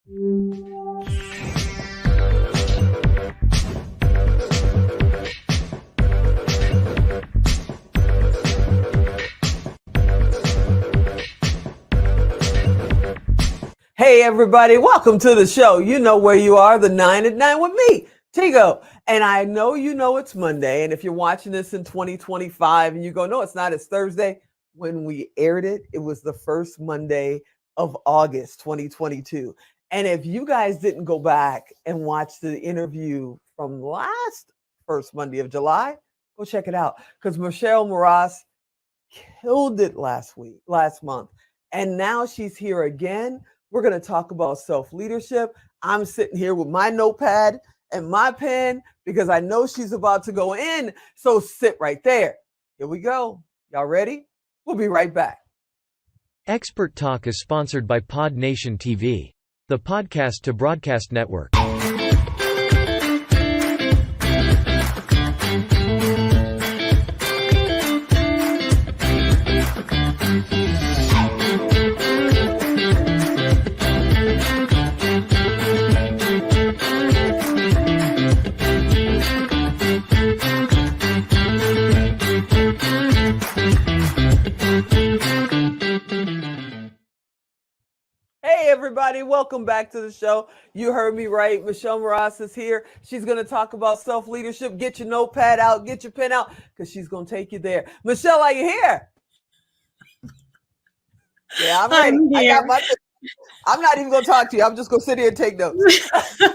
Hey, everybody, welcome to the show. You know where you are, the 9 at 9 with me, Tigo. And I know you know it's Monday. And if you're watching this in 2025 and you go, no, it's not, it's Thursday. When we aired it, it was the first Monday of August 2022. And if you guys didn't go back and watch the interview from last first Monday of July, go check it out. Because Michelle Mras killed it last month. And now she's here again. We're going to talk about self-leadership. I'm sitting here with my notepad and my pen because I know she's about to go in. So sit right there. Here we go. Y'all ready? We'll be right back. Expert Talk is sponsored by Pod Nation TV, the podcast to broadcast network. Hey, everybody, welcome back to the show. You heard me right. Michelle Mras is here. She's going to talk about self-leadership. Get your notepad out, get your pen out, because she's going to take you there. Michelle, are you here? Yeah, I'm ready. I got my. I'm not even going to talk to you. I'm just going to sit here and take notes. I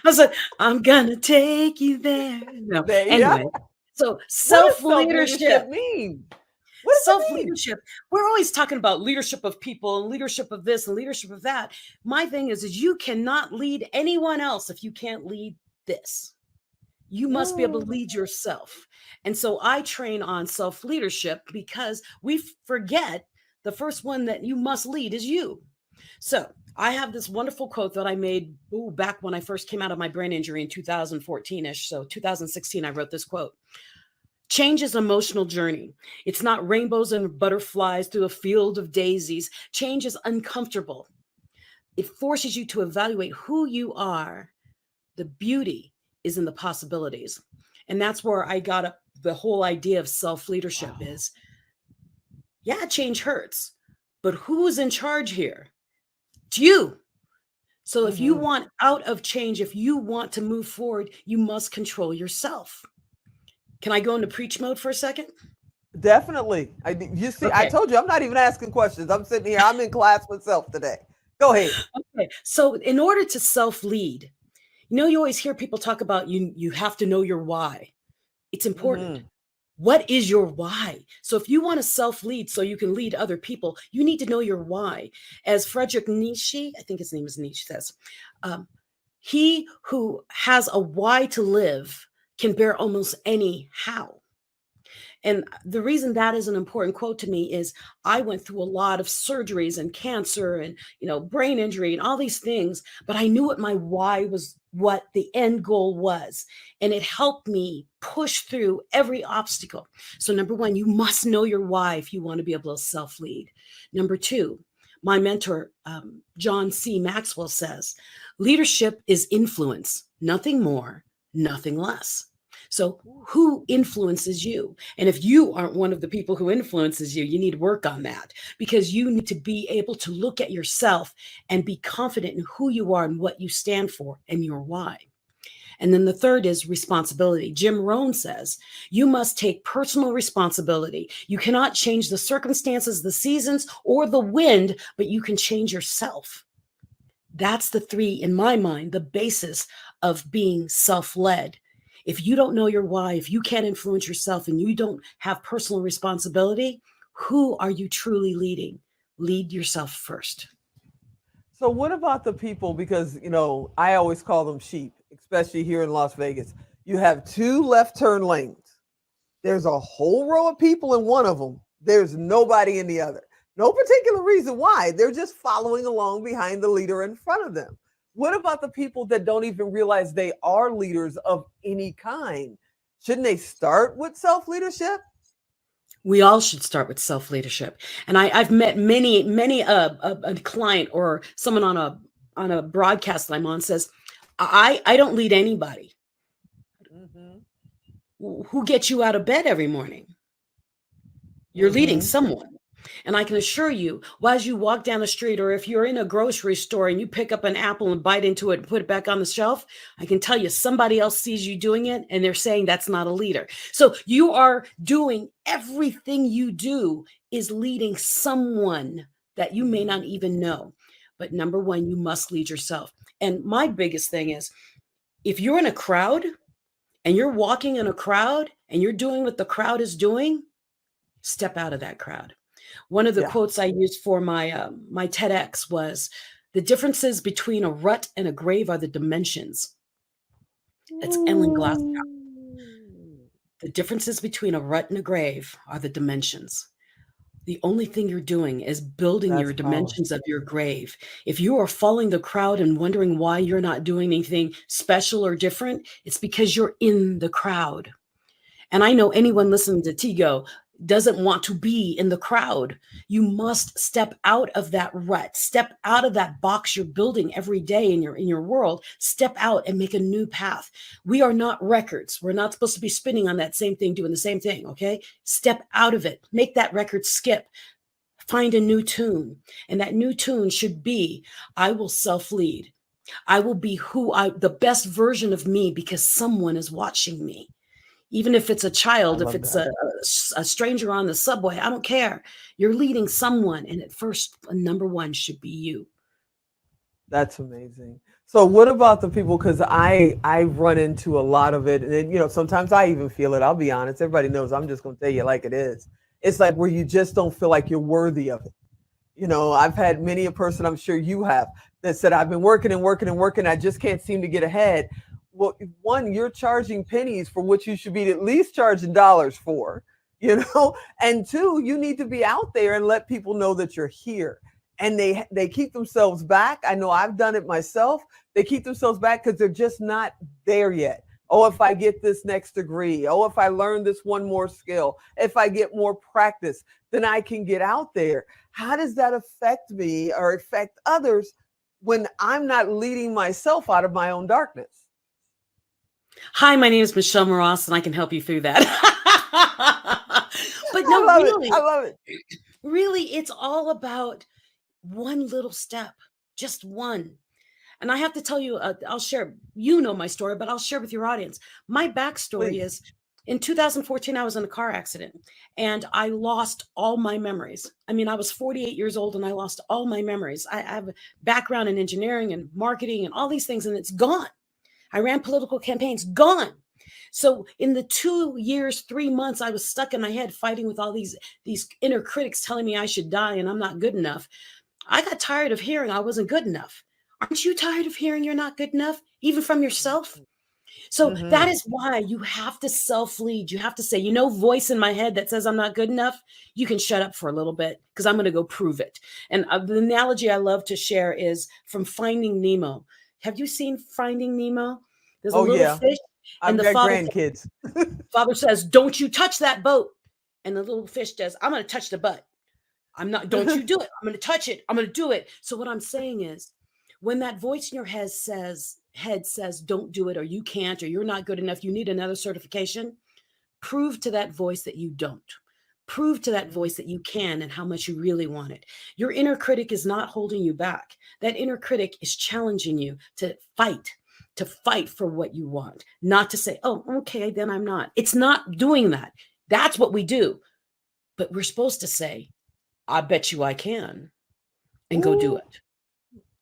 was like, I'm going to take you there. No. There you anyway, go. So self-leadership mean? Self-leadership. We're always talking about leadership of people and leadership of this and leadership of that. My thing is you cannot lead anyone else if you can't lead this. You must be able to lead yourself. And so I train on self-leadership because we forget the first one that you must lead is you. So I have this wonderful quote that I made back when I first came out of my brain injury in 2014-ish. So 2016, I wrote this quote. Change is an emotional journey. It's not rainbows and butterflies through a field of daisies. Change is uncomfortable. It forces you to evaluate who you are. The beauty is in the possibilities. And that's where I got the whole idea of self-leadership is, yeah, change hurts, but who's in charge here? It's you. So if you want out of change, if you want to move forward, you must control yourself. Can I go into preach mode for a second? Definitely. You see, okay. I told you I'm not even asking questions. I'm sitting here. I'm in class myself today. Go ahead. Okay. So in order to self-lead, you always hear people talk about you have to know your why. It's important. What is your why? So if you want to self-lead so you can lead other people, you need to know your why. As Friedrich Nietzsche, I think his name is Nietzsche, says, he who has a why to live can bear almost any how. And the reason that is an important quote to me is I went through a lot of surgeries and cancer and, brain injury and all these things, but I knew what my why was, what the end goal was. And it helped me push through every obstacle. So number one, you must know your why if you want to be able to self-lead. Number two, my mentor, John C. Maxwell says, leadership is influence, nothing more, nothing less. So who influences you? And if you aren't one of the people who influences you, you need to work on that because you need to be able to look at yourself and be confident in who you are and what you stand for and your why. And then the third is responsibility. Jim Rohn says, you must take personal responsibility. You cannot change the circumstances, the seasons, or the wind, but you can change yourself. That's the three, in my mind, the basis of being self-led. If you don't know your why, if you can't influence yourself and you don't have personal responsibility, who are you truly leading? Lead yourself first. So what about the people, because, I always call them sheep, especially here in Las Vegas. You have two left turn lanes. There's a whole row of people in one of them. There's nobody in the other. No particular reason why. They're just following along behind the leader in front of them. What about the people that don't even realize they are leaders of any kind? Shouldn't they start with self-leadership? We all should start with self-leadership. And I've met many a client or someone on on a broadcast that I'm on says, I don't lead anybody. Mm-hmm. Who gets you out of bed every morning? You're leading Mm-hmm. someone. And I can assure you, as you walk down the street, or if you're in a grocery store and you pick up an apple and bite into it and put it back on the shelf, I can tell you somebody else sees you doing it and they're saying that's not a leader. So you are doing everything you do is leading someone that you may not even know. But number one, you must lead yourself. And my biggest thing is, if you're in a crowd and you're walking in a crowd and you're doing what the crowd is doing, step out of that crowd. One of the Yeah. quotes I used for my TEDx was, "The differences between a rut and a grave are the dimensions." That's Ellen Glasgow. Ooh. The differences between a rut and a grave are the dimensions. The only thing you're doing is building That's your powerful. dimensions of your grave. If you are following the crowd and wondering why you're not doing anything special or different, it's because you're in the crowd. And I know anyone listening to Tigo doesn't want to be in the crowd. You must step out of that rut, step out of that box you're building every day in your world, step out and make a new path. We are not records. We're not supposed to be spinning on that same thing, doing the same thing. Okay. Step out of it, make that record skip, find a new tune. And that new tune should be, I will self-lead. I will be the best version of me because someone is watching me. Even if it's a I child, if love it's that. a stranger on the subway, I don't care. You're leading someone. And at first, number one should be you. That's amazing. So what about the people? Because I run into a lot of it, and then, sometimes I even feel it. I'll be honest. Everybody knows I'm just going to tell you like it is. It's like where you just don't feel like you're worthy of it. I've had many a person, I'm sure you have, that said, I've been working and working and working. I just can't seem to get ahead. Well, one, you're charging pennies for what you should be at least charging dollars for, and two, you need to be out there and let people know that you're here. And they keep themselves back. I know I've done it myself. They keep themselves back because they're just not there yet. Oh, if I get this next degree, oh, if I learn this one more skill, if I get more practice, then I can get out there. How does that affect me or affect others when I'm not leading myself out of my own darkness? Hi, my name is Michelle Mras, and I can help you through that. But no, I really, love it. really, it's all about one little step, just one. And I have to tell you, I'll share, my story, but I'll share with your audience. My backstory Please. is, in 2014, I was in a car accident and I lost all my memories. I mean, I was 48 years old and I lost all my memories. I have a background in engineering and marketing and all these things, and it's gone. I ran political campaigns, gone. So in the 2 years, 3 months, I was stuck in my head fighting with all these inner critics telling me I should die and I'm not good enough. I got tired of hearing I wasn't good enough. Aren't you tired of hearing you're not good enough, even from yourself? So that Mm-hmm. is why you have to self-lead. You have to say, voice in my head that says I'm not good enough, you can shut up for a little bit because I'm going to go prove it. And the analogy I love to share is from Finding Nemo. Have you seen Finding Nemo? There's a Oh, little yeah. fish, and I've the got father grandkids. says, "Don't you touch that boat." And the little fish says, "I'm going to touch the butt. I'm not, don't you do it. I'm going to touch it. I'm going to do it." So what I'm saying is, when that voice in your head says, don't do it, or you can't, or you're not good enough, you need another certification, prove to that voice that you don't. Prove to that voice that you can and how much you really want it. Your inner critic is not holding you back. That inner critic is challenging you to fight for what you want, not to say, "Oh, okay, then I'm not." It's not doing that. That's what we do. But we're supposed to say, "I bet you I can," and go do Ooh, it.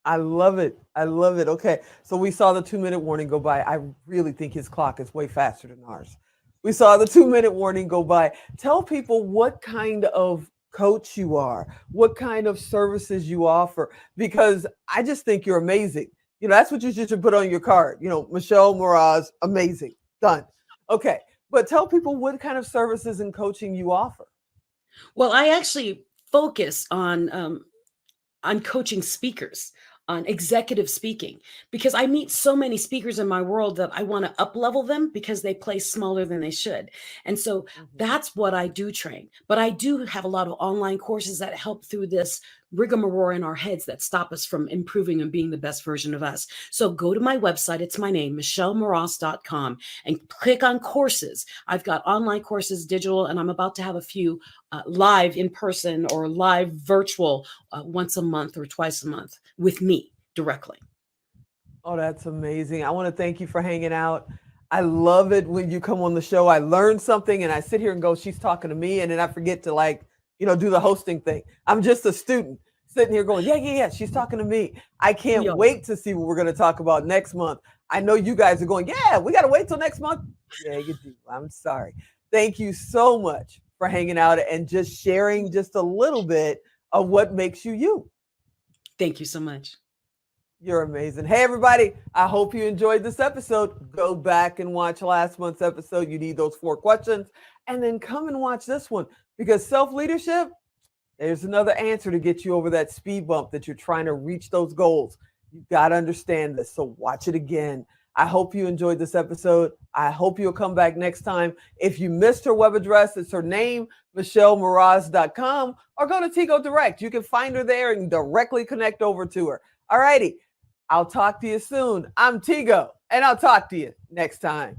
I love it. I love it. Okay. So we saw the 2-minute warning go by. I really think his clock is way faster than ours. We saw the 2-minute warning go by. Tell people what kind of coach you are, what kind of services you offer, because I just think you're amazing. That's what you should put on your card. Michelle Mras, amazing. Done. Okay. But tell people what kind of services and coaching you offer. Well, I actually focus on coaching speakers, on executive speaking, because I meet so many speakers in my world that I want to up level them because they play smaller than they should. And so Mhm. that's what I do train. But I do have a lot of online courses that help through this rigmarole in our heads that stop us from improving and being the best version of us. So go to my website. It's my name, michellemras.com, and click on courses. I've got online courses, digital, and I'm about to have a few live in person or live virtual once a month or twice a month with me directly. Oh, that's amazing. I want to thank you for hanging out. I love it when you come on the show. I learn something and I sit here and go, she's talking to me. And then I forget to do the hosting thing. I'm just a student sitting here going, yeah, she's talking to me. I can't wait to see what we're going to talk about next month. I know you guys are going, yeah, we got to wait till next month. Yeah, you do. I'm sorry. Thank you so much for hanging out and just sharing just a little bit of what makes you you. Thank you so much. You're amazing. Hey, everybody. I hope you enjoyed this episode. Go back and watch last month's episode. You need those 4 questions. And then come and watch this one, because self-leadership, there's another answer to get you over that speed bump that you're trying to reach those goals. You've got to understand this. So watch it again. I hope you enjoyed this episode. I hope you'll come back next time. If you missed her web address, it's her name, michellemras.com, or go to Tigo Direct. You can find her there and directly connect over to her. All righty. I'll talk to you soon. I'm Tigo, and I'll talk to you next time.